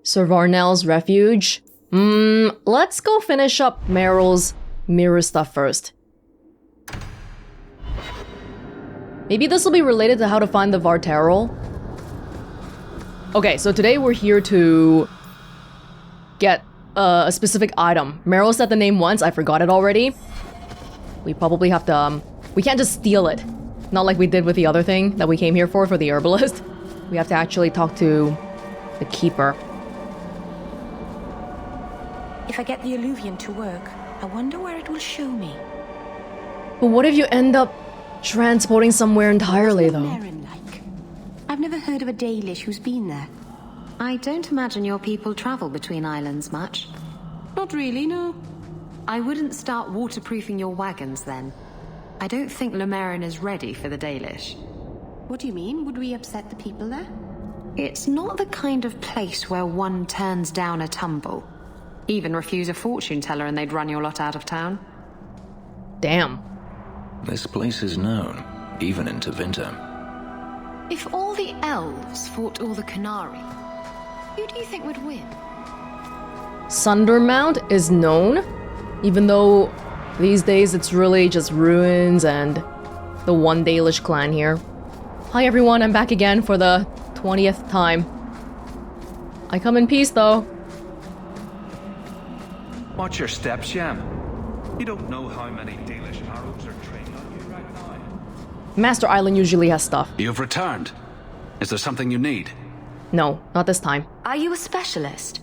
Sir Varnell's refuge. Let's go finish up Merrell's mirror stuff first. Maybe this will be related to how to find the vaterral. Okay, so today we're here to get a specific item. Merrell said the name once, I forgot it already. We probably have to, we can't just steal it. Not like we did with the other thing that we came here for the herbalist. We have to actually talk to the keeper. If I get the alluvian to work, I wonder where it will show me. But what if you end up transporting somewhere entirely, though? What's Merrell like? I've never heard of a Dalish who's been there. I don't imagine your people travel between islands much. Not really, no. I wouldn't start waterproofing your wagons then. I don't think Lomerin is ready for the Dalish. What do you mean? Would we upset the people there? It's not the kind of place where one turns down a tumble. Even refuse a fortune teller and they'd run your lot out of town. Damn. This place is known, even into winter. If all the elves fought all the Canary, who do you think would win? Sundermount is known, even though these days it's really just ruins and the one Dalish clan here. Hi everyone, I'm back again for the 20th time. I come in peace though. Watch your steps, Sham. You don't know how many Dalish arrows are trained on you right now. Master Island usually has stuff. You've returned. Is there something you need? No, not this time. Are you a specialist?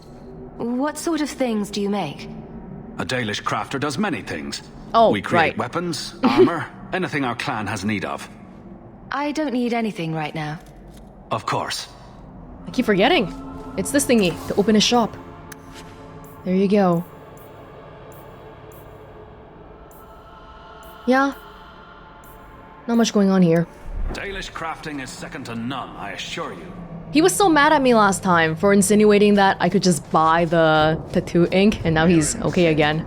What sort of things do you make? A Dalish crafter does many things. Oh, we create right. weapons, armor, anything our clan has need of. I don't need anything right now. Of course. I keep forgetting. It's this thingy to open a shop. There you go. Yeah. Not much going on here. Dalish crafting is second to none, I assure you. He was so mad at me last time for insinuating that I could just buy the tattoo ink, and now he's okay again.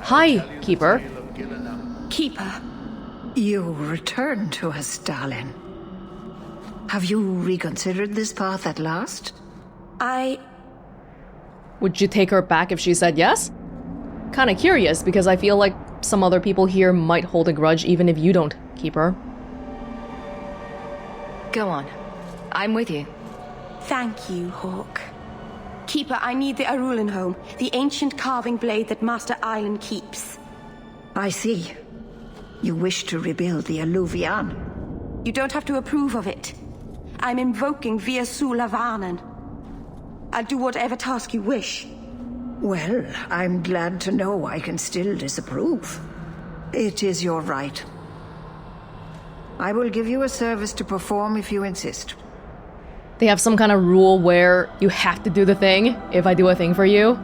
Hi, Keeper. Keeper. You returned to us, darling. Have you reconsidered this path at last? Would you take her back if she said yes? Kinda curious, because I feel like some other people here might hold a grudge even if you don't, Keeper. Go on. I'm with you. Thank you, Hawke. Keeper, I need the Arlathan, the ancient carving blade that Master Island keeps. I see. You wish to rebuild the alluvian. You don't have to approve of it. I'm invoking via Sulavanen. I'll do whatever task you wish. Well, I'm glad to know I can still disapprove. It is your right. I will give you a service to perform if you insist. They have some kind of rule where you have to do the thing if I do a thing for you.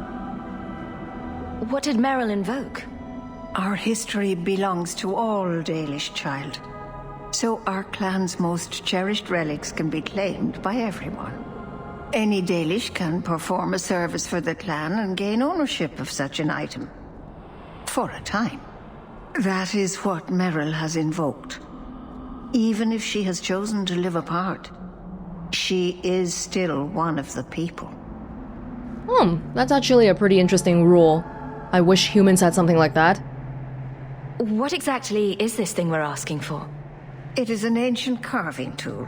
What did Merrell invoke? Our history belongs to all Dalish, child. So our clan's most cherished relics can be claimed by everyone. Any Dalish can perform a service for the clan and gain ownership of such an item. For a time. That is what Merrell has invoked. Even if she has chosen to live apart, she is still one of the people. That's actually a pretty interesting rule. I wish humans had something like that. What exactly is this thing we're asking for? It is an ancient carving tool,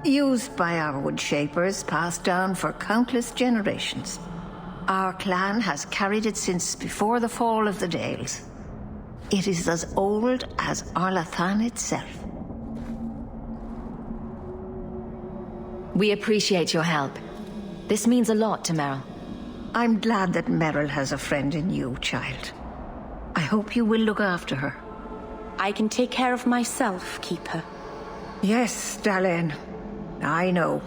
used by our wood shapers, passed down for countless generations. Our clan has carried it since before the fall of the Dales. It is as old as Arlathan itself. We appreciate your help. This means a lot to Merrell. I'm glad that Merrell has a friend in you, child. I hope you will look after her. I can take care of myself, Keeper. Yes, Dalen. I know.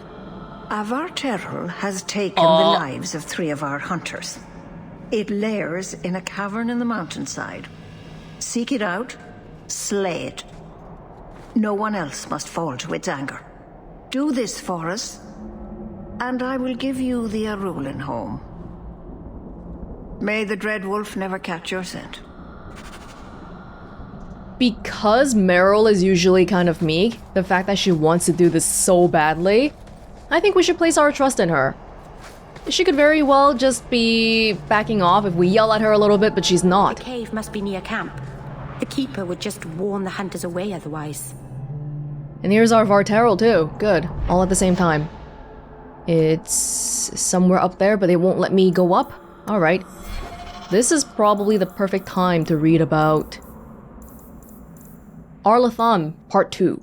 A vaterral has taken the lives of 3 of our hunters. It lairs in a cavern in the mountainside. Seek it out, slay it. No one else must fall to its anger. Do this for us, and I will give you the Arlathan home. May the Dread Wolf never catch your scent. Because Merrell is usually kind of meek, the fact that she wants to do this so badly, I think we should place our trust in her. She could very well just be backing off if we yell at her a little bit, but she's not. The cave must be near camp. The keeper would just warn the hunters away otherwise. And here's our vaterral too. Good. All at the same time. It's somewhere up there, but they won't let me go up. Alright. This is probably the perfect time to read about Arlathan, Part 2.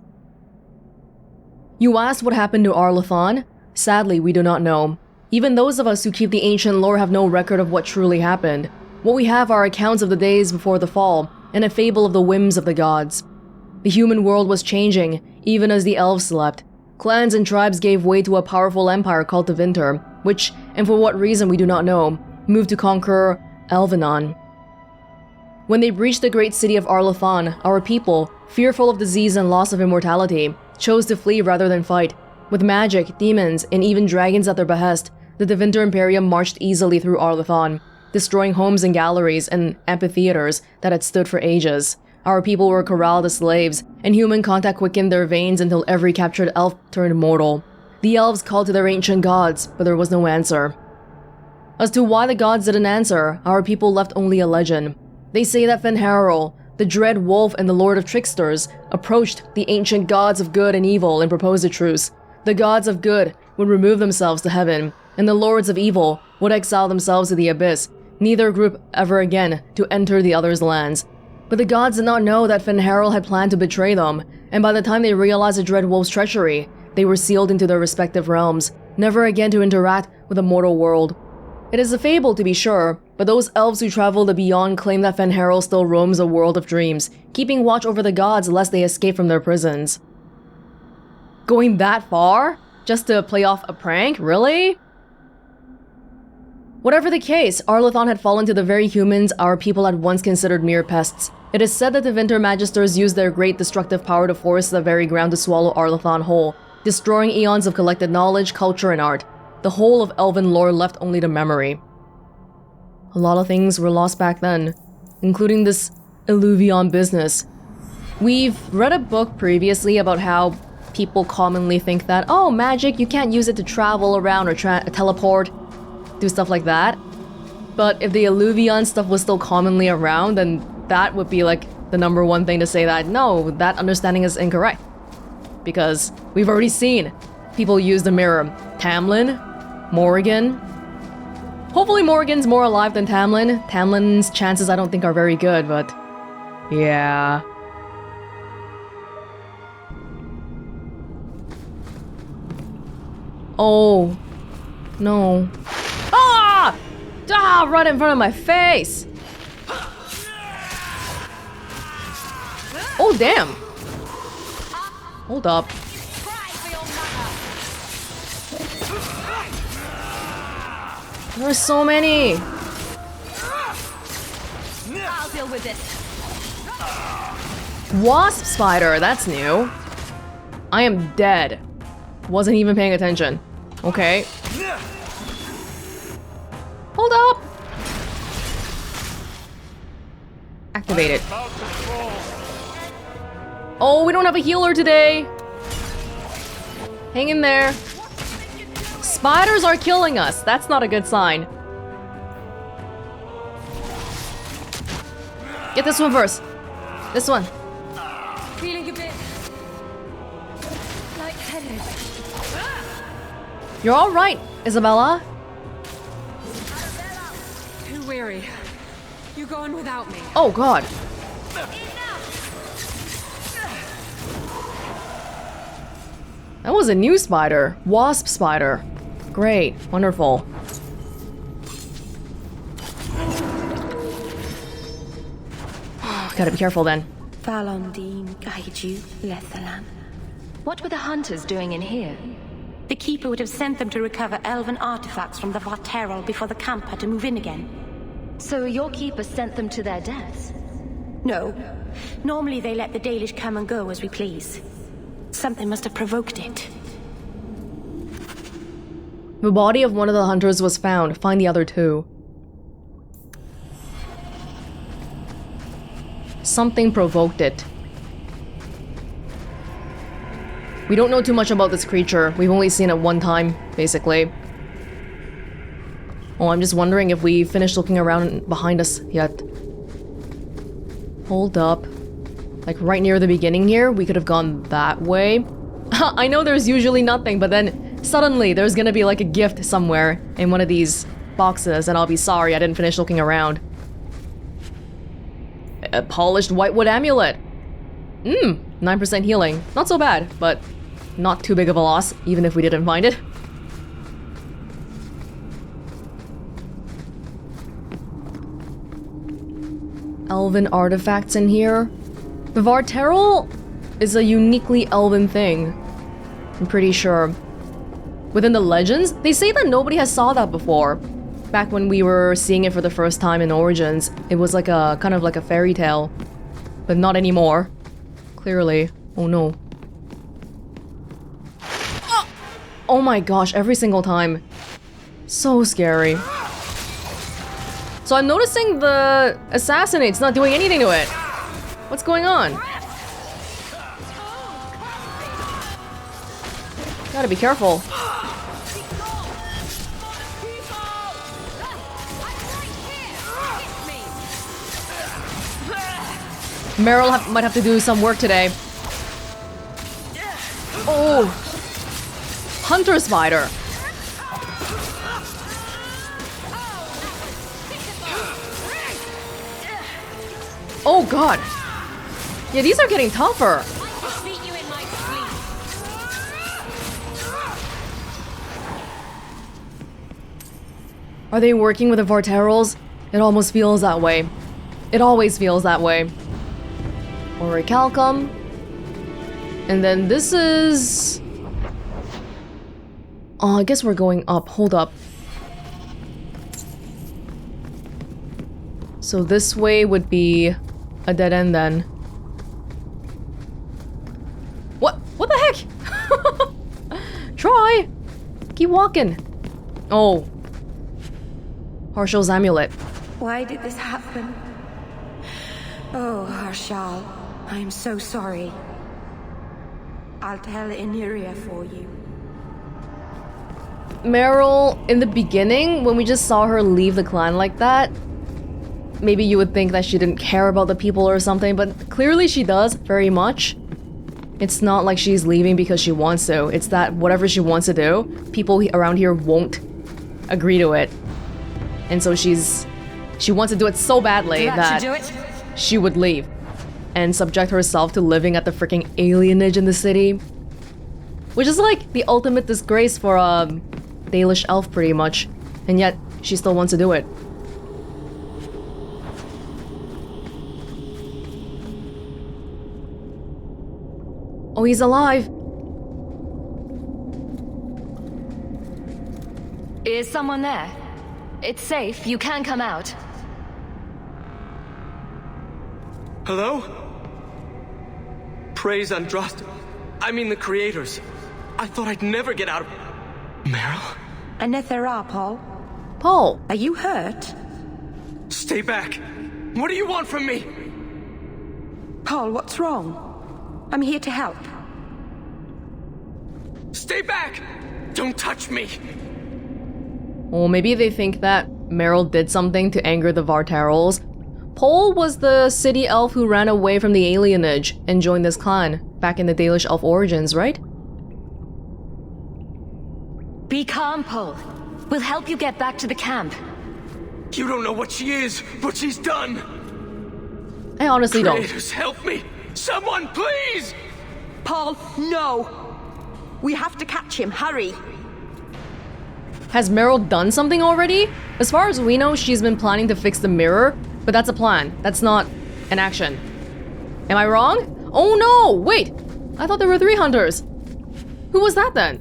You asked what happened to Arlathan? Sadly, we do not know. Even those of us who keep the ancient lore have no record of what truly happened. What we have are accounts of the days before the fall, and a fable of the whims of the gods. The human world was changing, even as the elves slept. Clans and tribes gave way to a powerful empire called the Winter, which, and for what reason we do not know, moved to conquer Elvenon. When they breached the great city of Arlathan, our people, fearful of disease and loss of immortality, chose to flee rather than fight. With magic, demons, and even dragons at their behest, the Devinter Imperium marched easily through Arlathan, destroying homes and galleries and amphitheaters that had stood for ages. Our people were corralled as slaves, and human contact quickened their veins until every captured elf turned mortal. The elves called to their ancient gods, but there was no answer. As to why the gods didn't answer, our people left only a legend. They say that Merrell, the dread wolf and the lord of tricksters, approached the ancient gods of good and evil and proposed a truce. The gods of good would remove themselves to heaven, and the lords of evil would exile themselves to the abyss, neither group ever again to enter the other's lands. But the gods did not know that Merrell had planned to betray them, and by the time they realized the dread wolf's treachery, they were sealed into their respective realms, never again to interact with the mortal world. It is a fable to be sure, but those elves who travel the beyond claim that Merrell still roams a world of dreams, keeping watch over the gods lest they escape from their prisons. Going that far? Just to play off a prank? Really? Whatever the case, Arlathan had fallen to the very humans our people had once considered mere pests. It is said that the Winter Magisters used their great destructive power to force the very ground to swallow Arlathan whole, destroying eons of collected knowledge, culture, and art. The whole of elven lore left only to memory. A lot of things were lost back then, including this Illuvion business. We've read a book previously about how people commonly think that, oh, magic, you can't use it to travel around or teleport, do stuff like that. But if the Illuvion stuff was still commonly around, then that would be like the number one thing to say that, no, that understanding is incorrect. Because we've already seen people use the mirror. Tamlin, Morrigan. Hopefully Morrigan's more alive than Tamlin. Tamlin's chances I don't think are very good, but yeah. Oh, no. Ah! Ah, right in front of my face! Oh, damn! Hold up. There are so many! I'll deal with this. Wasp spider, that's new. I am dead. Wasn't even paying attention. Okay. Hold up! Activate it. Oh, we don't have a healer today! Hang in there. Spiders are killing us. That's not a good sign. Get this one first. This one. Feeling a bit lightheaded. You're all right, Isabella. Too weary. You go on without me. Oh God. That was a new spider. Wasp spider. Great. Wonderful. Gotta be careful then. Ferelden guide you, Lethalan. What were the hunters doing in here? The keeper would have sent them to recover elven artifacts from the vaterral before the camp had to move in again. So your keeper sent them to their deaths? No. Normally they let the Dalish come and go as we please. Something must have provoked it. The body of one of the hunters was found. Find the other two. Something provoked it. We don't know too much about this creature. We've only seen it one time, basically. Oh, I'm just wondering if we finished looking around behind us yet. Hold up. Like right near the beginning here, we could have gone that way. I know there's usually nothing, but then suddenly there's gonna be like a gift somewhere in one of these boxes, and I'll be sorry I didn't finish looking around. A polished whitewood amulet. 9% healing. Not so bad, but not too big of a loss, even if we didn't find it. Elven artifacts in here. The vaterral is a uniquely elven thing, I'm pretty sure. Within the legends, they say that nobody has saw that before. Back when we were seeing it for the first time in Origins, it was like a kind of like a fairy tale. But not anymore. Clearly. Oh no. Oh my gosh, every single time. So scary. So I'm noticing the assassinate's not doing anything to it. What's going on? Gotta be careful. Merrell might have to do some work today. Oh! Hunter spider! Oh god! Yeah, these are getting tougher! Are they working with the vaterrals? It almost feels that way. It always feels that way. Orichalcum. And then this is... Oh, I guess we're going up. Hold up. So this way would be a dead end then. What? What the heck? Try! Keep walking. Oh. Harshal's amulet. Why did this happen? Oh, Harshal, I'm so sorry. I'll tell Inyria for you. Merrell, in the beginning, when we just saw her leave the clan like that, maybe you would think that she didn't care about the people or something, but clearly she does, very much. It's not like she's leaving because she wants to. It's that whatever she wants to do, people around here won't agree to it. And so she wants to do it so badly that she would leave and subject herself to living at the freaking alienage in the city. Which is like the ultimate disgrace for a Dalish elf pretty much. And yet, she still wants to do it. Oh, he's alive! Is someone there? It's safe, you can come out. Hello? Praise Andraste. I mean the creators. I thought I'd never get out of... Merrell? Anethera, Paul. Paul! Are you hurt? Stay back! What do you want from me? Paul, what's wrong? I'm here to help. Stay back! Don't touch me! Or maybe they think that Merrell did something to anger the vaterrals. Paul was the city elf who ran away from the alienage and joined this clan back in the Dalish elf origins, right? Be calm, Paul. We'll help you get back to the camp. You don't know what she is, what she's done! I honestly don't. Creators, help me! Someone, please! Paul, no! We have to catch him, hurry! Has Merrell done something already? As far as we know, she's been planning to fix the mirror, but that's a plan. That's not an action. Am I wrong? Oh no! Wait! I thought there were 3 hunters. Who was that then?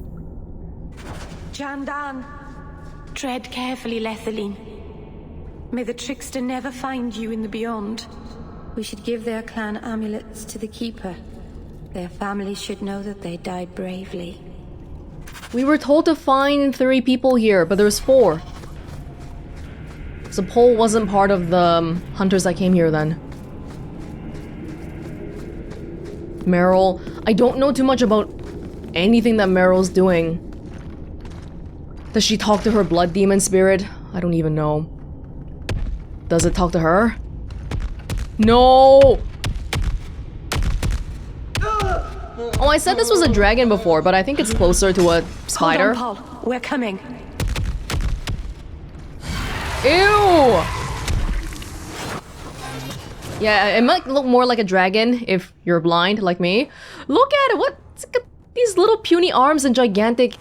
Jandan, tread carefully, Lethaline. May the trickster never find you in the beyond. We should give their clan amulets to the Keeper. Their families should know that they died bravely. We were told to find 3 people here, but there's 4. So Paul wasn't part of the hunters that came here then. Merrell, I don't know too much about anything that Merrell's doing. Does she talk to her blood demon spirit? I don't even know. Does it talk to her? No! Oh, I said this was a dragon before, but I think it's closer to a spider. Hold on, Paul. We're coming. Ew! Yeah, it might look more like a dragon if you're blind like me. Look at it! What's these little puny arms and gigantic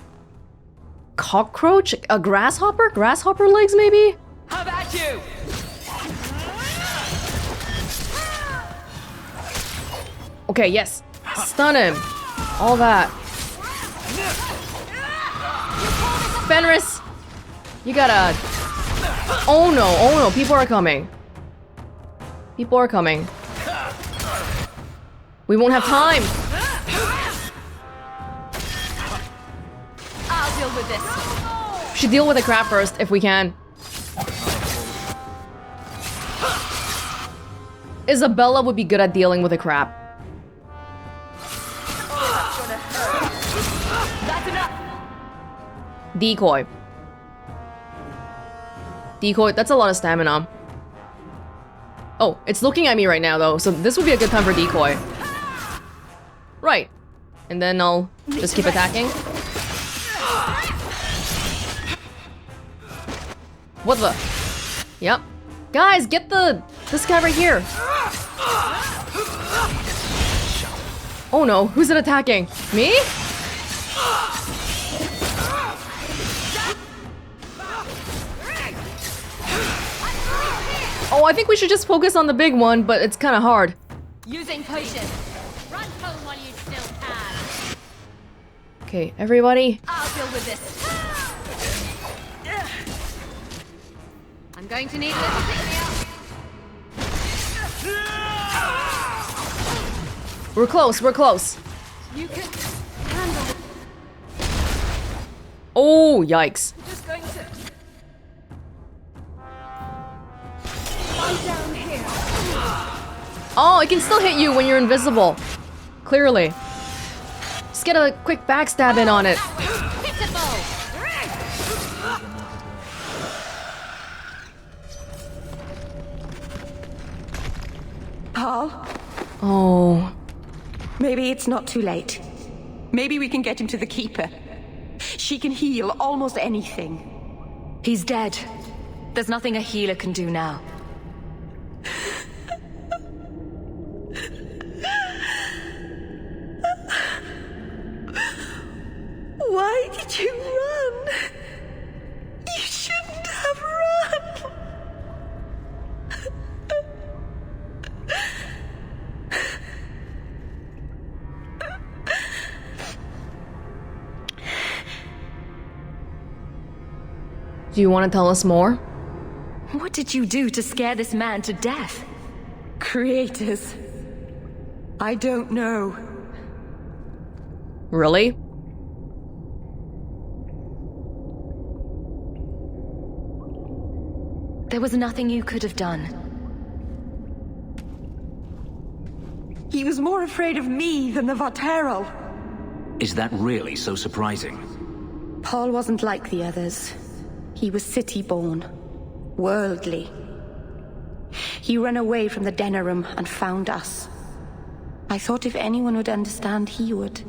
cockroach? A grasshopper? Grasshopper legs, maybe? How about you? Okay, yes. Stun him. All that. Fenris! You gotta... Oh no, people are coming. People are coming. We won't have time! I'll deal with this. We should deal with the crab first, if we can. Isabella would be good at dealing with a crab. That's enough. Decoy. Decoy, that's a lot of stamina. Oh, it's looking at me right now though, so this would be a good time for decoy. Right. And then I'll just keep attacking. What the? Yep. Guys, get this guy right here. Oh no, who's it attacking? Me? Oh, I think we should just focus on the big one, but it's kind of hard. Using potion. Run home while you still can. Okay, everybody. I'll deal with this. I'm going to need a little pick me up. We're close, we're close. You can handle it. Oh, yikes. I'm just going to lie down here. Oh, it can still hit you when you're invisible. Clearly. Just get a quick backstab in on it. Paul? Oh. Maybe it's not too late. Maybe we can get him to the Keeper. She can heal almost anything. He's dead. There's nothing a healer can do now. Why did you run? You shouldn't have run. Do you want to tell us more? What did you do to scare this man to death? Creators. I don't know. Really? There was nothing you could have done. He was more afraid of me than the vaterral. Is that really so surprising? Paul wasn't like the others. He was city-born, worldly. He ran away from the Denerim and found us. I thought if anyone would understand, he would.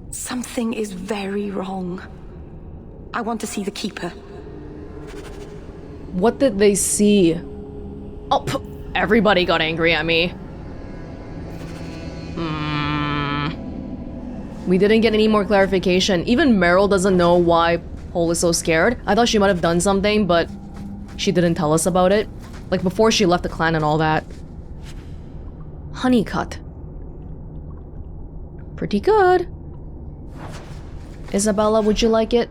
Something is very wrong. I want to see the Keeper. What did they see? Oh, everybody got angry at me. We didn't get any more clarification. Even Merrell doesn't know why Paul is so scared. I thought she might have done something, but she didn't tell us about it. Like before she left the clan and all that. Honeycut. Pretty good. Isabella, would you like it?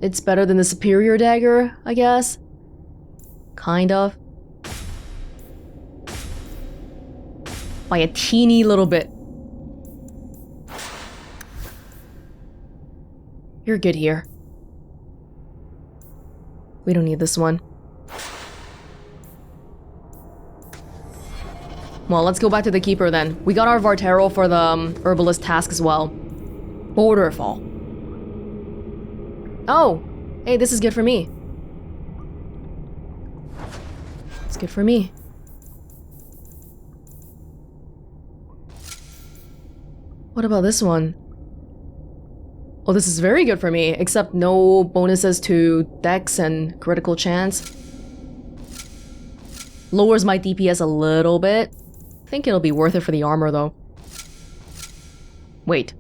It's better than the superior dagger, I guess. Kind of. By a teeny little bit. You're good here. We don't need this one. Well, let's go back to the Keeper then. We got our vaterral for the herbalist task as well. Borderfall. Oh! Hey, this is good for me. It's good for me. What about this one? Oh, this is very good for me, except no bonuses to dex and critical chance. Lowers my DPS a little bit. I think it'll be worth it for the armor, though. Wait.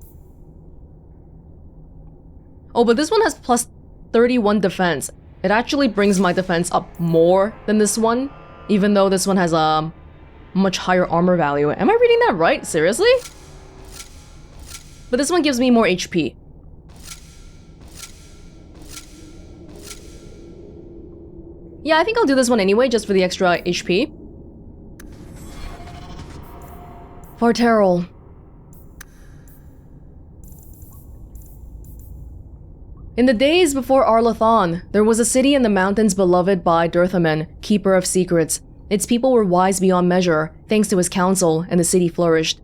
Oh, but this one has plus 31 defense. It actually brings my defense up more than this one, even though this one has a much higher armor value. Am I reading that right? Seriously? But this one gives me more HP. Yeah, I think I'll do this one anyway, just for the extra HP. Vaterral. In the days before Arlathan, there was a city in the mountains beloved by Dirthaman, keeper of secrets. Its people were wise beyond measure, thanks to his counsel, and the city flourished.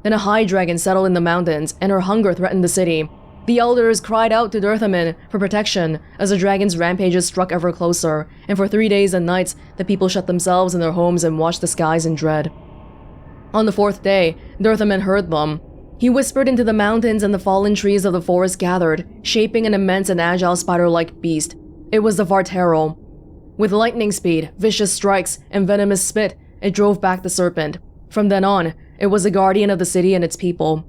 Then a high dragon settled in the mountains, and her hunger threatened the city. The elders cried out to Dirthaman for protection as the dragon's rampages struck ever closer, and for 3 days and nights the people shut themselves in their homes and watched the skies in dread. On the 4th day, Dirthaman heard them. He whispered into the mountains, and the fallen trees of the forest gathered, shaping an immense and agile spider-like beast. It was the Vaterral. With lightning speed, vicious strikes, and venomous spit, it drove back the serpent. From then on, it was the guardian of the city and its people.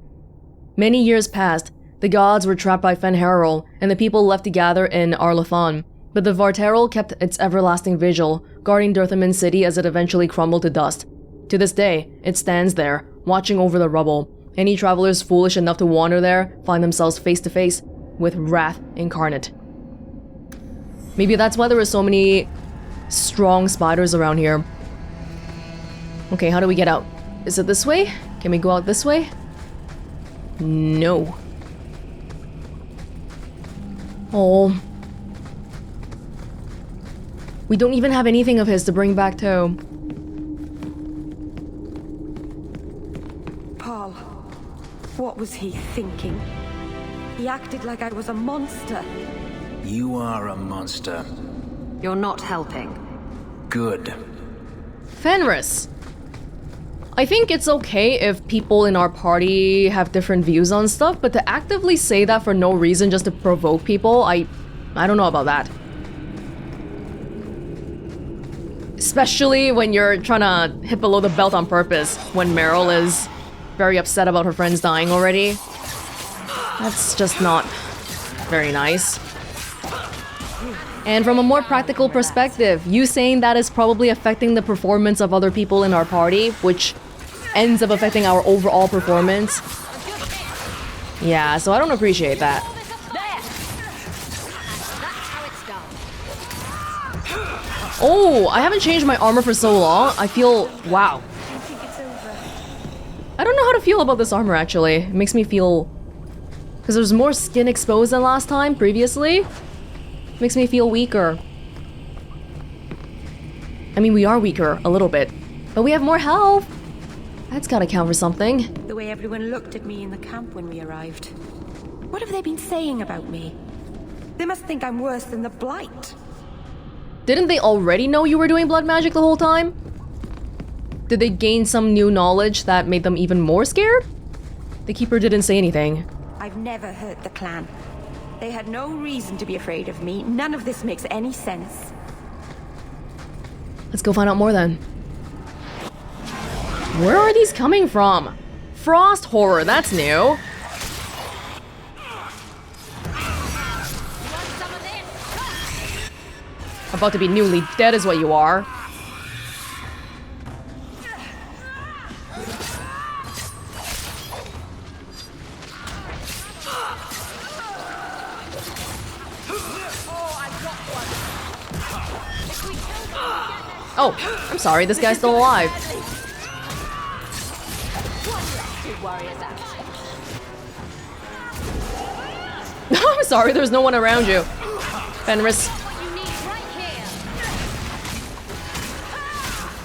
Many years passed. The gods were trapped by Ferelden, and the people left to gather in Arlathan. But the Vaterral kept its everlasting vigil, guarding Dirthaman's city as it eventually crumbled to dust. To this day, it stands there, watching over the rubble. Any travelers foolish enough to wander there find themselves face to face with wrath incarnate. Maybe that's why there were so many strong spiders around here. Okay, how do we get out? Is it this way? Can we go out this way? No. Oh. We don't even have anything of his to bring back to. Paul, what was he thinking? He acted like I was a monster. You are a monster. You're not helping. Good. Fenris. I think it's okay if people in our party have different views on stuff, but to actively say that for no reason just to provoke people, I don't know about that. Especially when you're trying to hit below the belt on purpose, when Merrell is very upset about her friends dying already. That's just not very nice. And from a more practical perspective, you saying that is probably affecting the performance of other people in our party, which ends up affecting our overall performance. Yeah, so I don't appreciate that. Oh, I haven't changed my armor for so long. I feel... wow. I don't know how to feel about this armor, actually. It makes me feel... because there's more skin exposed than last time, previously. Makes me feel weaker. I mean, we are weaker, a little bit. But we have more health. That's gotta count for something. The way everyone looked at me in the camp when we arrived. What have they been saying about me? They must think I'm worse than the Blight. Didn't they already know you were doing blood magic the whole time? Did they gain some new knowledge that made them even more scared? The Keeper didn't say anything. I've never hurt the clan. They had no reason to be afraid of me. None of this makes any sense. Let's go find out more then. Where are these coming from? Frost horror, that's new. About to be newly dead is what you are. Oh, I'm sorry, this guy's still alive. I'm sorry, there's no one around you. Fenris.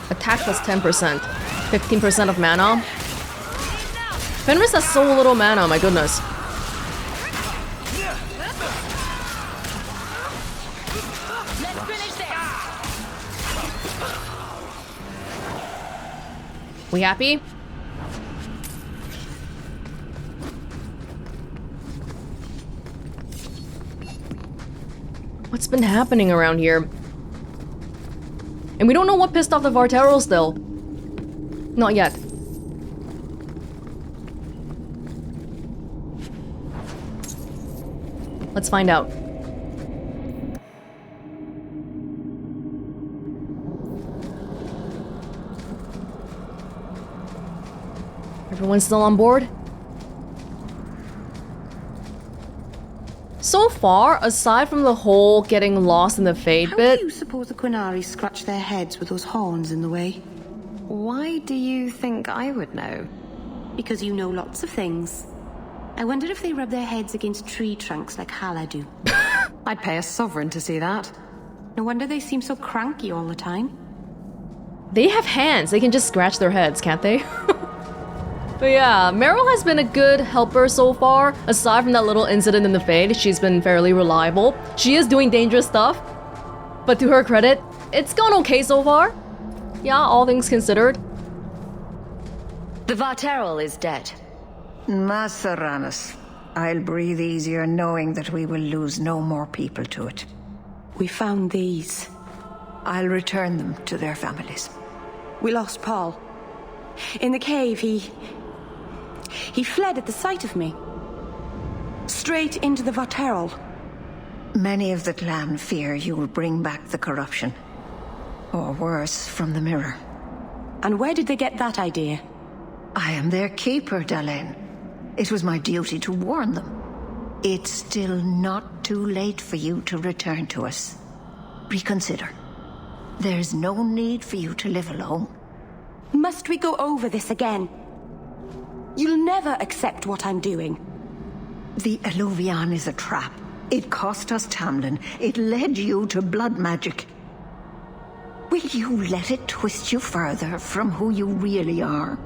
Attack plus 10%. 15% of mana. Fenris has so little mana, my goodness. We happy? What's been happening around here? And we don't know what pissed off the vaterral still. Not yet. Let's find out. Everyone's still on board? So far, aside from the whole getting lost in the fade bit... How do you suppose the Quinari scratch their heads with those horns in the way? Why do you think I would know? Because you know lots of things. I wonder if they rub their heads against tree trunks like Hala do. I'd pay a sovereign to see that. No wonder they seem so cranky all the time. They have hands. They can just scratch their heads, can't they? But yeah, Merrell has been a good helper so far. Aside from that little incident in the Fade, she's been fairly reliable. She is doing dangerous stuff, but to her credit, it's gone okay so far. Yeah, all things considered. The vaterral is dead. Masaranas. I'll breathe easier knowing that we will lose no more people to it. We found these. I'll return them to their families. We lost Paul. In the cave, he fled at the sight of me. Straight into the vaterral. Many of the clan fear you will bring back the corruption. Or worse, from the mirror. And where did they get that idea? I am their keeper, Dalish. It was my duty to warn them. It's still not too late for you to return to us. Reconsider. There's no need for you to live alone. Must we go over this again? You'll never accept what I'm doing. The Alluvion is a trap. It cost us Tamlin. It led you to blood magic. Will you let it twist you further from who you really are?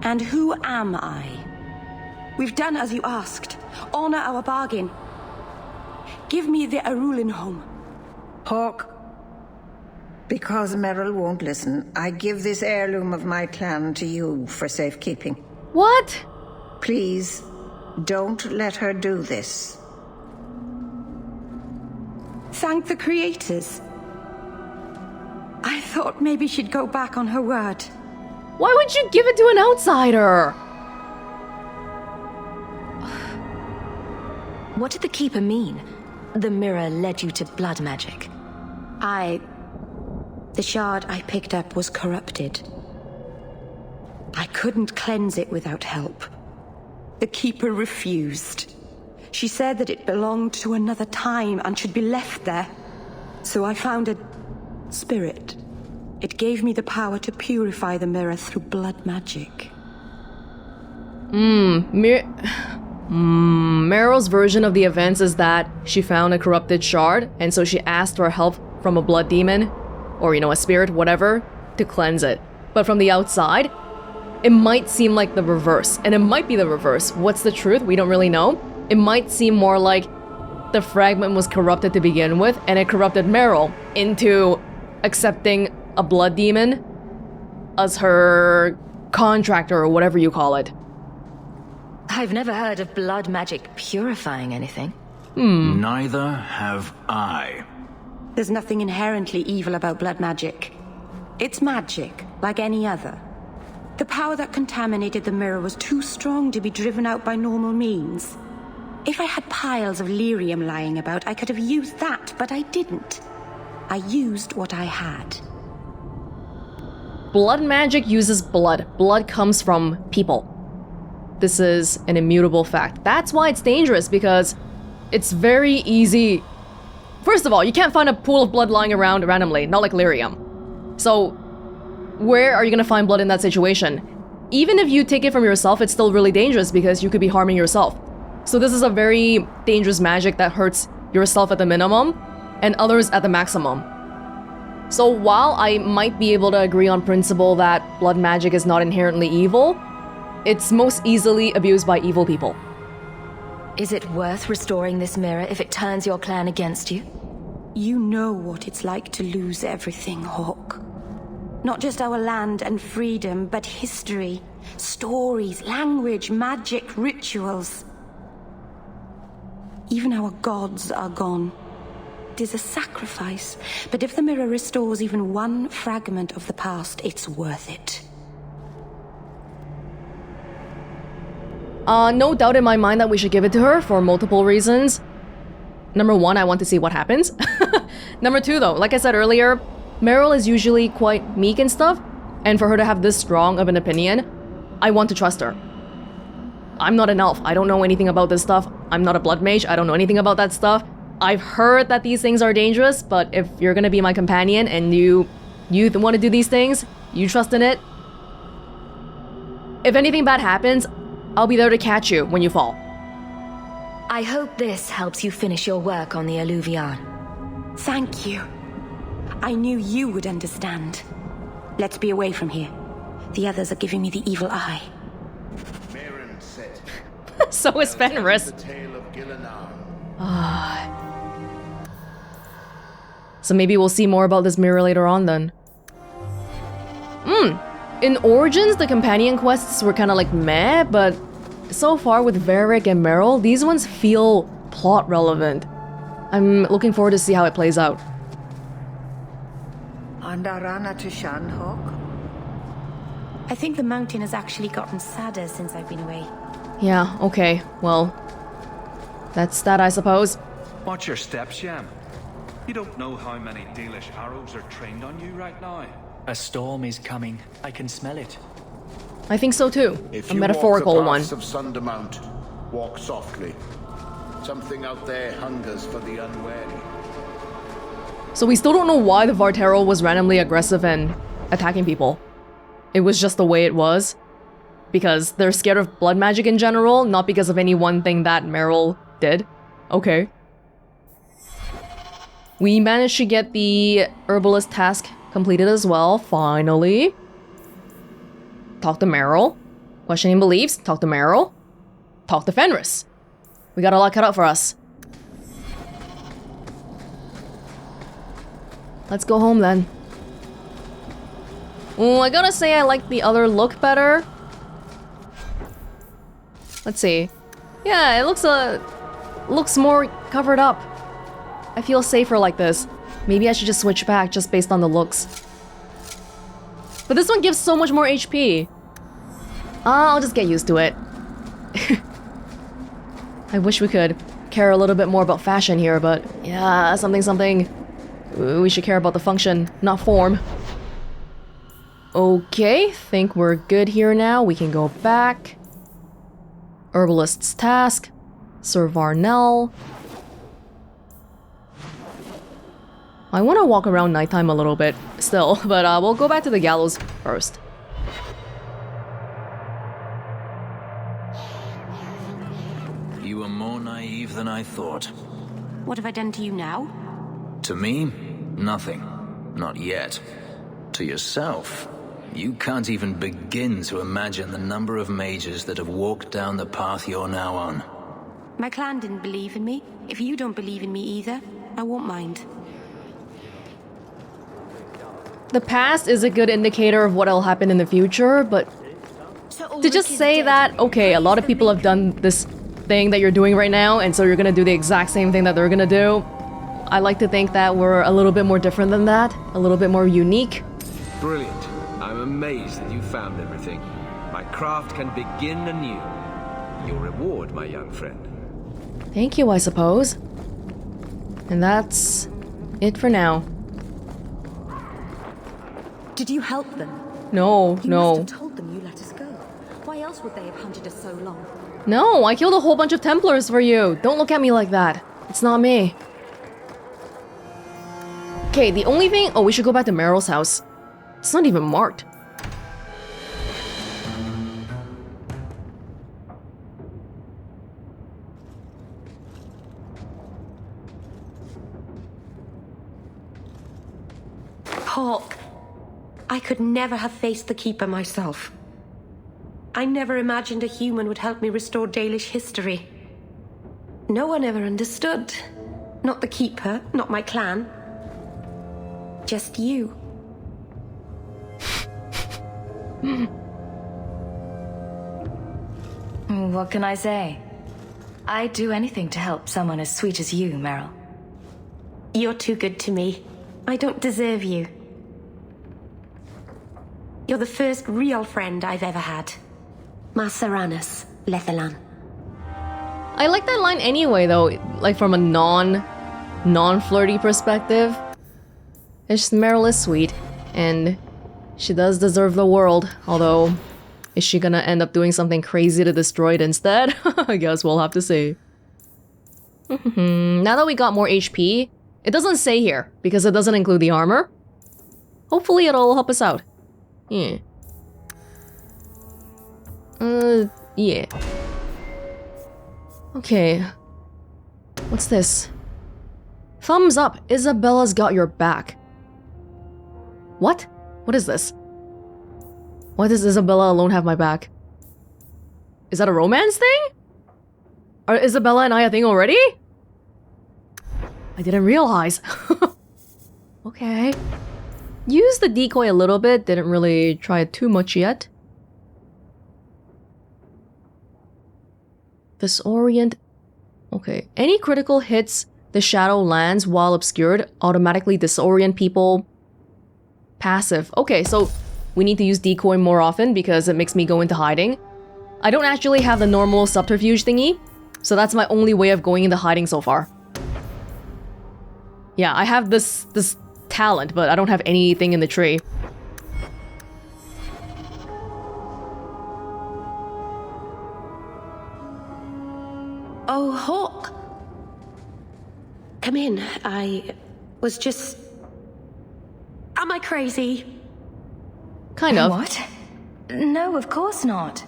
And who am I? We've done as you asked. Honor our bargain. Give me the Arulin home. Hawke. Because Merrell won't listen, I give this heirloom of my clan to you for safekeeping. What? Please, don't let her do this. Thank the creators. I thought maybe she'd go back on her word. Why would you give it to an outsider? What did the Keeper mean? The mirror led you to blood magic. The shard I picked up was corrupted. I couldn't cleanse it without help. The Keeper refused. She said that it belonged to another time and should be left there. So I found a spirit. It gave me the power to purify the mirror through blood magic. Merrell's version of the events is that she found a corrupted shard, and so she asked for help from a blood demon, or a spirit, whatever, to cleanse it. But from the outside, it might seem like the reverse, and it might be the reverse. What's the truth? We don't really know. It might seem more like the fragment was corrupted to begin with, and it corrupted Merrell into accepting a blood demon as her contractor, or whatever you call it. I've never heard of blood magic purifying anything. Neither have I. There's nothing inherently evil about blood magic. It's magic, like any other. The power that contaminated the mirror was too strong to be driven out by normal means. If I had piles of lyrium lying about, I could have used that, but I didn't. I used what I had. Blood magic uses blood. Blood comes from people. This is an immutable fact. That's why it's dangerous, because it's very easy. First of all, you can't find a pool of blood lying around randomly, not like lyrium. So, where are you gonna find blood in that situation? Even if you take it from yourself, it's still really dangerous because you could be harming yourself. So this is a very dangerous magic that hurts yourself at the minimum and others at the maximum. So while I might be able to agree on principle that blood magic is not inherently evil, it's most easily abused by evil people. Is it worth restoring this mirror if it turns your clan against you? You know what it's like to lose everything, Hawke. Not just our land and freedom, but history, stories, language, magic, rituals. Even our gods are gone. It is a sacrifice, but if the mirror restores even one fragment of the past, it's worth it. No doubt in my mind that we should give it to her for multiple reasons. Number one, I want to see what happens. Number two, though, like I said earlier, Merrell is usually quite meek and stuff, and for her to have this strong of an opinion, I want to trust her. I'm not an elf. I don't know anything about this stuff. I'm not a blood mage. I don't know anything about that stuff. I've heard that these things are dangerous, but if you're gonna be my companion and you want to do these things, you trust in it. If anything bad happens, I'll be there to catch you when you fall. I hope this helps you finish your work on the Alluvion. Thank you. I knew you would understand. Let's be away from here. The others are giving me the evil eye. So is Fenris. So maybe we'll see more about this mirror later on then. In Origins, the companion quests were kind of like meh, but so far with Varric and Merrell, these ones feel plot relevant. I'm looking forward to see how it plays out. Andarana to Shan, Hawke? I think the mountain has actually gotten sadder since I've been away. Yeah, okay, well, that's that, I suppose. Watch your step, Shem. You don't know how many Dalish arrows are trained on you right now. A storm is coming. I can smell it. I think so too. If A you metaphorical walk the one. paths of Sundermount, walk softly. Something out there hungers for the unwary. So we still don't know why the vaterral was randomly aggressive and attacking people. It was just the way it was. Because they're scared of blood magic in general, not because of any one thing that Merrell did. Okay. We managed to get the herbalist task completed as well, finally. Talk to Merrell. Questioning beliefs, talk to Merrell. Talk to Fenris. We got a lot cut out for us. Let's go home then. Ooh, I gotta say I like the other look better. Let's see. Yeah, it looks more covered up. I feel safer like this. Maybe I should just switch back just based on the looks. But this one gives so much more HP. I'll just get used to it. I wish we could care a little bit more about fashion here, but yeah, something. We should care about the function, not form. Okay, think we're good here now. We can go back. Herbalist's task. Sir Varnell. I want to walk around nighttime a little bit still, but we'll go back to the gallows first. You were more naive than I thought. What have I done to you now? To me, nothing. Not yet. To yourself, you can't even begin to imagine the number of mages that have walked down the path you're now on. My clan didn't believe in me. If you don't believe in me either, I won't mind. The past is a good indicator of what'll happen in the future, but to just say that, okay, a lot of people have done this thing that you're doing right now, and so you're gonna do the exact same thing that they're gonna do. I like to think that we're a little bit more different than that, a little bit more unique. Brilliant. I'm amazed that you found everything. My craft can begin anew. Your reward, my young friend. Thank you, I suppose. And that's it for now. Did you help them? No. You must have told them you let us go. Why else would they have hunted us so long? No, I killed a whole bunch of Templars for you. Don't look at me like that. It's not me. Okay, the only thing... Oh, we should go back to Merrell's house. It's not even marked. Hawke, I could never have faced the Keeper myself. I never imagined a human would help me restore Dalish history. No one ever understood. Not the Keeper, not my clan. Just you. What can I say? I'd do anything to help someone as sweet as you, Merrell. You're too good to me. I don't deserve you. You're the first real friend I've ever had. Masaranus, Lethalan. I like that line anyway, though, like from a non-flirty perspective. It's Merrell is sweet, and she does deserve the world, although is she gonna end up doing something crazy to destroy it instead? I guess we'll have to see. Now that we got more HP, it doesn't say here, because it doesn't include the armor. Hopefully it'll help us out. Yeah. Yeah. Okay. What's this? Thumbs up, Isabella's got your back. What? What is this? Why does Isabella alone have my back? Is that a romance thing? Are Isabella and I a thing already? I didn't realize. Okay. Used the decoy a little bit, didn't really try it too much yet. Disorient. Okay. Any critical hits the shadow lands while obscured automatically disorient people. Passive. Okay, so we need to use decoy more often because it makes me go into hiding. I don't actually have the normal subterfuge thingy, so that's my only way of going into hiding so far. Yeah, I have this talent, but I don't have anything in the tree. Oh, Hawke. Come in. I was just... Am I crazy? Kind of. What? No, of course not.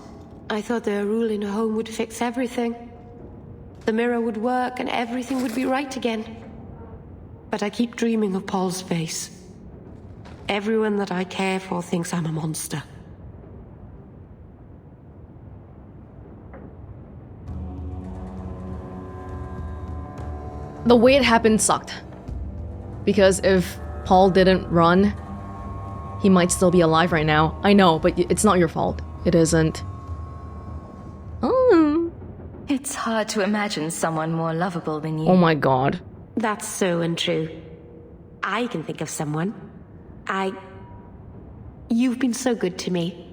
I thought their rule in a home would fix everything. The mirror would work and everything would be right again. But I keep dreaming of Paul's face. Everyone that I care for thinks I'm a monster. The way it happened sucked. Because if Paul didn't run, he might still be alive right now. I know, but it's not your fault. It isn't. Oh. It's hard to imagine someone more lovable than you. Oh my god. That's so untrue. I can think of someone. You've been so good to me.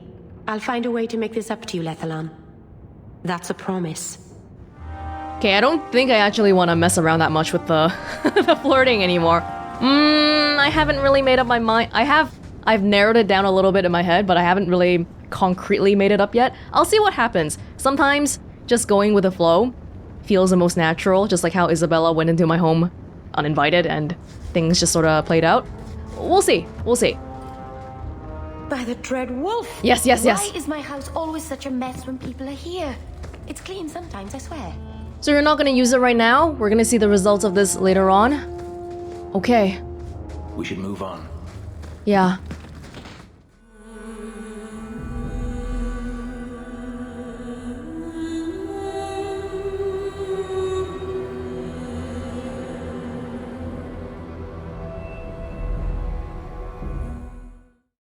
I'll find a way to make this up to you, Lethalan. That's a promise. Okay, I don't think I actually want to mess around that much with the, the flirting anymore. I haven't really made up my mind. I've narrowed it down a little bit in my head, but I haven't really concretely made it up yet. I'll see what happens. Sometimes just going with the flow feels the most natural, just like how Isabella went into my home uninvited and things just sort of played out. We'll see. We'll see. By the dread wolf! Yes, yes, yes. Why is my house always such a mess when people are here? It's clean sometimes, I swear. So you're not going to use it right now? We're going to see the results of this later on? Okay. We should move on. Yeah.